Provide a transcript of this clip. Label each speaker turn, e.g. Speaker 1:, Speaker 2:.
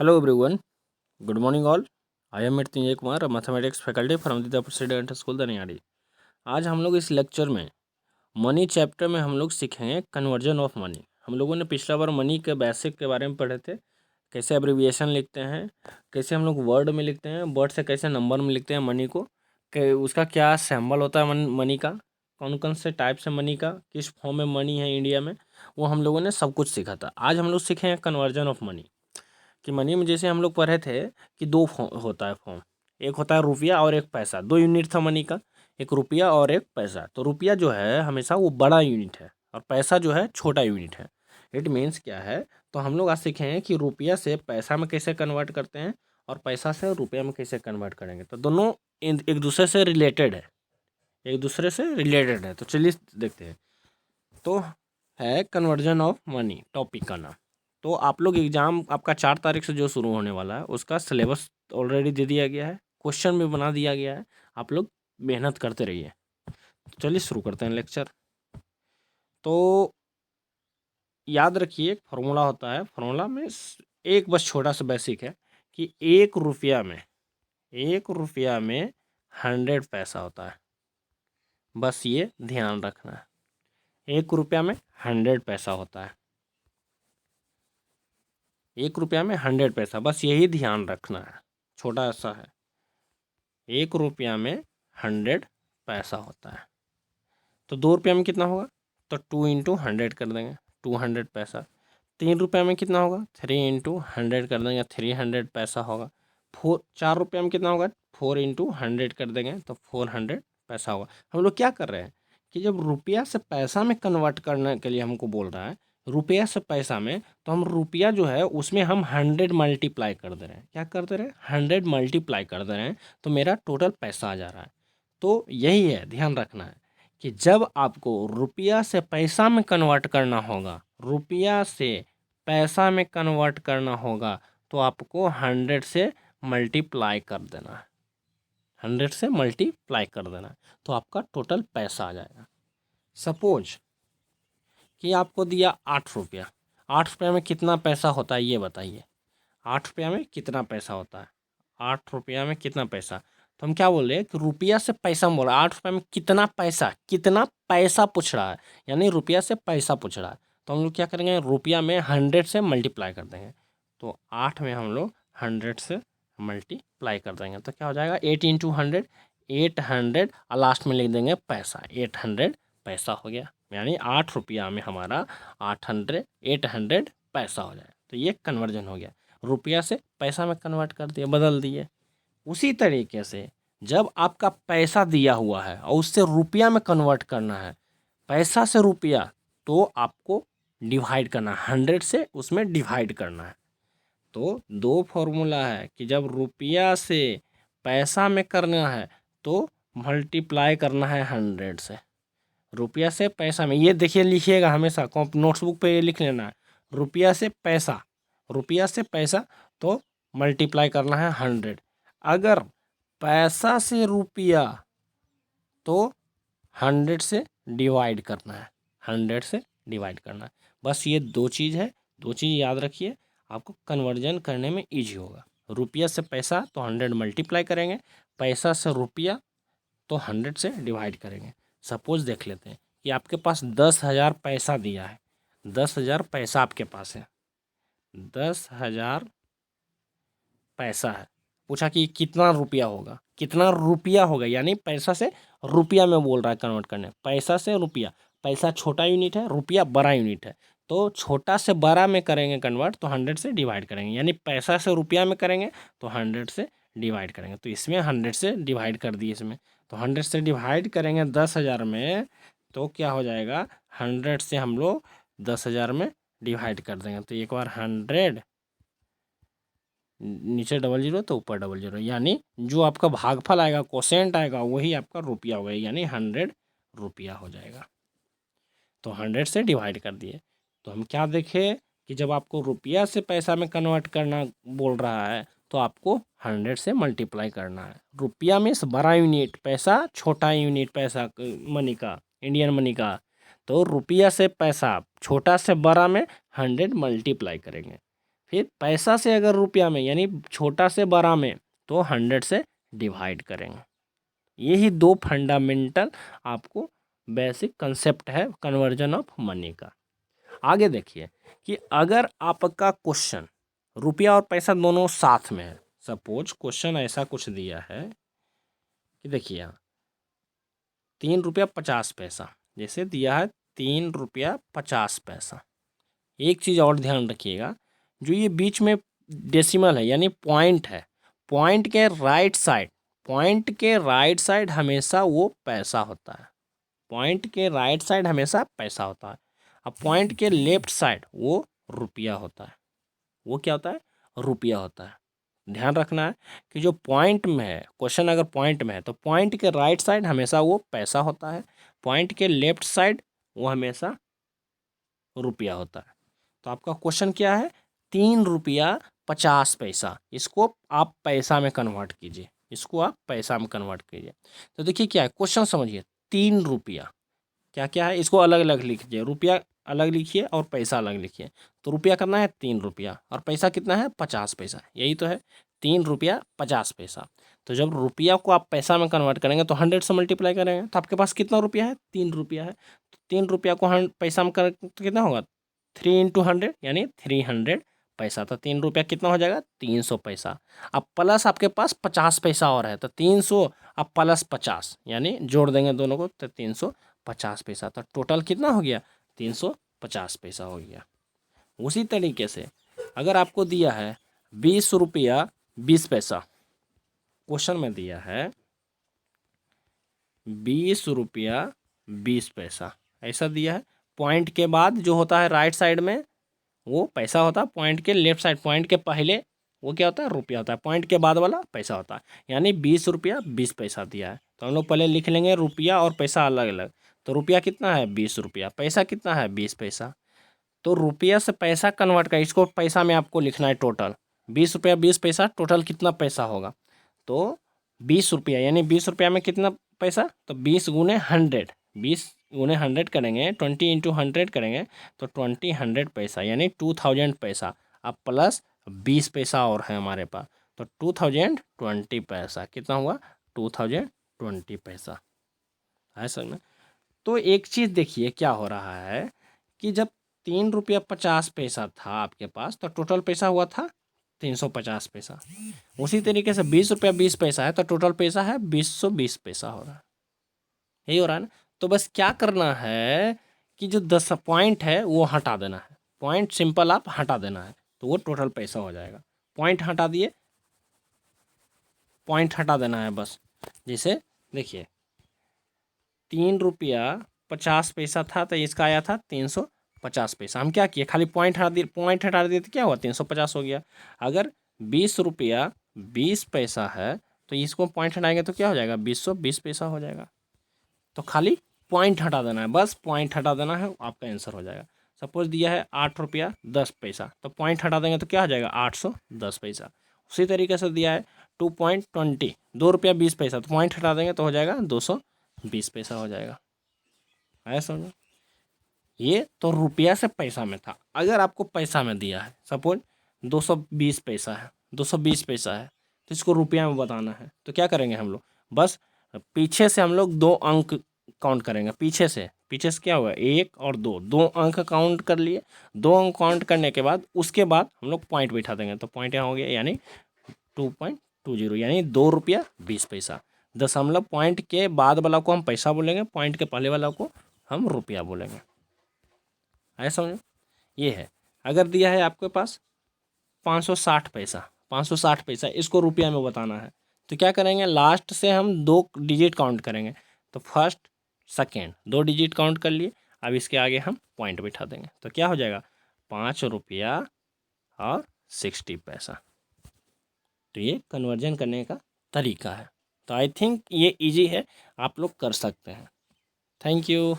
Speaker 1: Hello everyone, good morning all. I am Mrityunjay Kumar, a mathematics faculty from the President School दनियाड़ी। आज हम लोग इस lecture में money chapter में हम लोग सीखेंगे कन्वर्जन ऑफ मनी। हम लोगों ने पिछला बार मनी के बेसिक के बारे में पढ़े थे, कैसे एब्रिविएशन लिखते हैं, कैसे हम लोग वर्ड में लिखते हैं, वर्ड से कैसे नंबर में लिखते हैं मनी को, कि उसका क्या सिंबल होता है मनी का, कौन कौन से टाइप से मनी का, किस फॉर्म में मनी है इंडिया में, वो हम लोगों ने सब कुछ सीखा था। आज हम लोग सीखेंगे कन्वर्जन ऑफ मनी। कि मनी में जैसे हम लोग पढ़े थे कि दो होता है फॉर्म, एक होता है रुपया और एक पैसा। दो यूनिट था मनी का, एक रुपया और एक पैसा। तो रुपया जो है हमेशा वो बड़ा यूनिट है और पैसा जो है छोटा यूनिट है। इट मीन्स क्या है, तो हम लोग आज सीखेंगे कि रुपया से पैसा में कैसे कन्वर्ट करते हैं और पैसा से रुपया में कैसे कन्वर्ट करेंगे। तो दोनों एक दूसरे से रिलेटेड है, एक दूसरे से रिलेटेड है। तो चलिए देखते हैं। तो है कन्वर्जन ऑफ मनी टॉपिक का नाम। तो आप लोग एग्ज़ाम आपका 4 तारीख से जो शुरू होने वाला है उसका सिलेबस ऑलरेडी दे दिया गया है, क्वेश्चन भी बना दिया गया है। आप लोग मेहनत करते रहिए। चलिए शुरू करते हैं लेक्चर। तो याद रखिए, एक फार्मूला होता है, फार्मूला में एक बस छोटा सा बेसिक है कि 1 रुपया में 100 पैसा होता है। बस ये ध्यान रखना है, 1 रुपया में 100 पैसा होता है। 1 रुपया में 100 पैसा, बस यही ध्यान रखना है, छोटा सा है। 1 रुपया में 100 पैसा होता है। तो 2 रुपया में कितना होगा, तो 2 इंटू 100 कर देंगे, 200 पैसा। 3 रुपया में कितना होगा, 3 इंटू 100 कर देंगे, 300 पैसा होगा। 4 रुपया में कितना होगा, 4 इंटू 100 कर देंगे तो 400 पैसा होगा। हम लोग क्या कर रहे हैं कि जब रुपया से पैसा में कन्वर्ट करने के लिए हमको बोल रहा है, रुपया से पैसा में, तो हम रुपया जो है उसमें हम 100 मल्टीप्लाई कर दे रहे हैं। क्या कर दे रहे हैं, 100 मल्टीप्लाई कर दे रहे हैं, तो मेरा टोटल पैसा आ जा रहा है। तो यही है, ध्यान रखना है कि जब आपको रुपया से पैसा में कन्वर्ट करना होगा, रुपया से पैसा में कन्वर्ट करना होगा, तो आपको 100 से मल्टीप्लाई कर देना है, 100 से मल्टीप्लाई कर देना है, तो आपका टोटल पैसा आ जाएगा। सपोज कि आपको दिया 8 रुपया, 8 रुपया में कितना पैसा होता है ये बताइए। 8 रुपया में कितना पैसा होता है, 8 रुपया में कितना पैसा। तो हम क्या बोल रहे हैं कि रुपया से पैसा में बोल रहा है, 8 रुपया में कितना पैसा, कितना पैसा पूछ रहा है, यानी रुपया से पैसा पूछ रहा है। तो हम लोग क्या करेंगे, रुपया में 100 से मल्टीप्लाई कर देंगे। तो 8 में हम लोग 100 से मल्टीप्लाई कर देंगे तो क्या हो जाएगा, 8 इंटू 100, 800 और लास्ट में लिख देंगे पैसा, 800 पैसा हो गया। यानी 8 रुपया में हमारा 800 पैसा हो जाए। तो ये कन्वर्जन हो गया, रुपया से पैसा में कन्वर्ट कर दिए, बदल दिए। उसी तरीके से जब आपका पैसा दिया हुआ है और उससे रुपया में कन्वर्ट करना है, पैसा से रुपया, तो आपको डिवाइड करना है, 100 से उसमें डिवाइड करना है। तो दो फॉर्मूला है कि जब रुपया से पैसा में करना है तो मल्टीप्लाई करना है 100 से। रुपया से पैसा में, ये देखिए लिखिएगा हमेशा, नोट्सबुक पे ये लिख लेना है, रुपया से पैसा, रुपया से पैसा तो मल्टीप्लाई करना है 100। अगर पैसा से रुपया तो 100 से डिवाइड करना है, 100 से डिवाइड करना है। बस ये दो चीज़ है, दो चीज़ याद रखिए, आपको कन्वर्जन करने में ईजी होगा। रुपया से पैसा तो 100 मल्टीप्लाई करेंगे, पैसा से रुपया तो 100 से डिवाइड करेंगे। सपोज देख लेते हैं कि आपके पास 10,000 पैसा दिया है, 10,000 पैसा आपके पास है, 10,000 पैसा है। पूछा कि कितना रुपया होगा, कितना रुपया होगा, यानी पैसा से रुपया में बोल रहा है कन्वर्ट करने, पैसा से रुपया। पैसा छोटा यूनिट है, रुपया बड़ा यूनिट है। तो छोटा से बड़ा में करेंगे कन्वर्ट तो 100 से डिवाइड करेंगे, यानी पैसा से रुपया में करेंगे तो 100 से डिवाइड करेंगे। तो इसमें 100 से डिवाइड कर दिए इसमें, तो 100 से डिवाइड करेंगे 10,000 में, तो क्या हो जाएगा, 100 से हम लोग 10,000 में डिवाइड कर देंगे। तो एक बार 100, नीचे डबल जीरो तो ऊपर डबल जीरो, यानी जो आपका भागफल आएगा, कोसेंट आएगा, वही आपका रुपया होगा, यानी 100 रुपया हो जाएगा। तो 100 से डिवाइड कर दिए। तो हम क्या देखें कि जब आपको रुपया से पैसा में कन्वर्ट करना बोल रहा है तो आपको 100 से मल्टीप्लाई करना है। रुपया में बड़ा यूनिट, पैसा छोटा यूनिट, पैसा मनी का, इंडियन मनी का। तो रुपया से पैसा छोटा से बड़ा में 100 मल्टीप्लाई करेंगे, फिर पैसा से अगर रुपया में यानी छोटा से बड़ा में तो 100 से डिवाइड करेंगे। यही दो फंडामेंटल आपको बेसिक कंसेप्ट है कन्वर्जन ऑफ मनी का। आगे देखिए कि अगर आपका क्वेश्चन रुपया और पैसा दोनों साथ में है, सपोज क्वेश्चन ऐसा कुछ दिया है कि देखिए यहाँ 3 रुपया 50 पैसा, जैसे दिया है 3 रुपया 50 पैसा। एक चीज़ और ध्यान रखिएगा, जो ये बीच में डेसिमल है यानी पॉइंट है, पॉइंट के राइट साइड हमेशा वो पैसा होता है। पॉइंट के राइट साइड हमेशा पैसा होता है। अब पॉइंट के लेफ्ट साइड वो रुपया होता है। वो क्या होता है? रुपया होता है। ध्यान रखना है कि जो पॉइंट में है, क्वेश्चन अगर पॉइंट में है तो पॉइंट के राइट साइड हमेशा वो पैसा होता है, पॉइंट के लेफ्ट साइड वो हमेशा रुपया होता है। तो आपका क्वेश्चन क्या है? 3 रुपया 50 पैसा। इसको आप पैसा में कन्वर्ट कीजिए, इसको आप पैसा में कन्वर्ट कीजिए। तो देखिए क्या है क्वेश्चन, समझिए 3 रुपया क्या क्या है, इसको अलग अलग लिखिए, रुपया अलग लिखिए और पैसा अलग लिखिए। तो रुपया कितना है? 3 रुपया, और पैसा कितना है? 50 पैसा। यही तो है 3 रुपया 50 पैसा। तो जब रुपया को आप पैसा में कन्वर्ट करेंगे तो 100 से मल्टीप्लाई करेंगे तो आपके पास कितना रुपया है? 3 रुपया है। तो 3 रुपया को पैसा में कर तो कितना होगा? 3 × 100 यानी 300 पैसा। तो 3 रुपया कितना हो जाएगा? 300 पैसा। अब प्लस आपके पास 50 पैसा और है, तो 300 अब प्लस 50 यानी जोड़ देंगे दोनों को तो 350 पैसा। तो टोटल कितना हो गया? 350 पैसा हो गया। उसी तरीके से अगर आपको दिया है 20 रुपया 20 पैसा, क्वेश्चन में दिया है 20 रुपया 20 पैसा, ऐसा दिया है। पॉइंट के बाद जो होता है राइट साइड में वो पैसा होता है, पॉइंट के लेफ्ट साइड, पॉइंट के पहले वो क्या होता है? रुपया होता है, पॉइंट के बाद वाला पैसा होता है। यानी 20 रुपया 20 पैसा दिया है, तो हम लोग पहले लिख लेंगे रुपया और पैसा अलग अलग। तो रुपया कितना है? 20 रुपया। पैसा कितना है? 20 पैसा। तो रुपया से पैसा कन्वर्ट कर, इसको पैसा में आपको लिखना है टोटल। 20 रुपया 20 पैसा टोटल कितना पैसा होगा? तो 20 रुपया यानी 20 रुपया में कितना पैसा? तो 20 × 100, 20 × 100 करेंगे, 20 × 100 करेंगे तो 100 पैसा यानी 2000 पैसा। अब प्लस 20 पैसा और है हमारे पास, तो 2020 पैसा। कितना हुआ? 2020 पैसा है सर ना। तो एक चीज़ देखिए क्या हो रहा है कि जब 3 रुपया 50 पैसा था आपके पास तो टोटल पैसा हुआ था 350 पैसा। उसी तरीके से 20 रुपया 20 पैसा है तो टोटल पैसा है 20 पैसा हो रहा है। यही हो रहा है ना। तो बस क्या करना है कि जो 10 पॉइंट है वो हटा देना है, पॉइंट सिंपल आप हटा देना है तो वो टोटल पैसा हो जाएगा। पॉइंट हटा दिए, पॉइंट हटा देना है बस। जैसे देखिए 3 रुपया 50 पैसा था तो इसका आया था 350 पैसा। हम क्या किए? खाली पॉइंट हटा दिए तो क्या हुआ? 350 हो गया। अगर 20 रुपया 20 पैसा है तो इसको पॉइंट हटाएंगे तो क्या हो जाएगा? 20 पैसा हो जाएगा। तो खाली पॉइंट हटा देना है, बस पॉइंट हटा देना है, आपका आंसर हो जाएगा। सपोज दिया है 8 रुपया 10 पैसा, तो पॉइंट हटा देंगे तो क्या हो जाएगा? 810 पैसा। उसी तरीके से दिया है 2.20 2 रुपया 20 पैसा, तो पॉइंट हटा देंगे तो हो जाएगा 220 पैसा हो जाएगा। आया समझ? ये तो रुपया से पैसा में था। अगर आपको पैसा में दिया है, सपोज 220 पैसा है, 220 पैसा है, तो इसको रुपया में बताना है तो क्या करेंगे हम लोग? बस पीछे से हम लोग 2 अंक काउंट करेंगे। पीछे से क्या हुआ? 1 और 2, 2 अंक काउंट कर लिए। 2 अंक काउंट करने के बाद उसके बाद हम लोग पॉइंट बैठा देंगे तो पॉइंट यहाँ हो गया यानी 2.20 यानी 2 रुपया 20 पैसा। दशमलव पॉइंट के बाद वाला को हम पैसा बोलेंगे, पॉइंट के पहले वाला को हम रुपया बोलेंगे। आया समझो? ये है। अगर दिया है आपके पास 560 पैसा, 560 पैसा, इसको रुपया में बताना है तो क्या करेंगे? लास्ट से हम 2 डिजिट काउंट करेंगे। तो फर्स्ट सेकेंड 2 डिजिट काउंट कर लिए। अब इसके आगे हम पॉइंट बिठा देंगे तो क्या हो जाएगा? 5 रुपया और 60 पैसा। तो ये कन्वर्जन करने का तरीका है। तो आई थिंक ये इजी है, आप लोग कर सकते हैं। Thank you.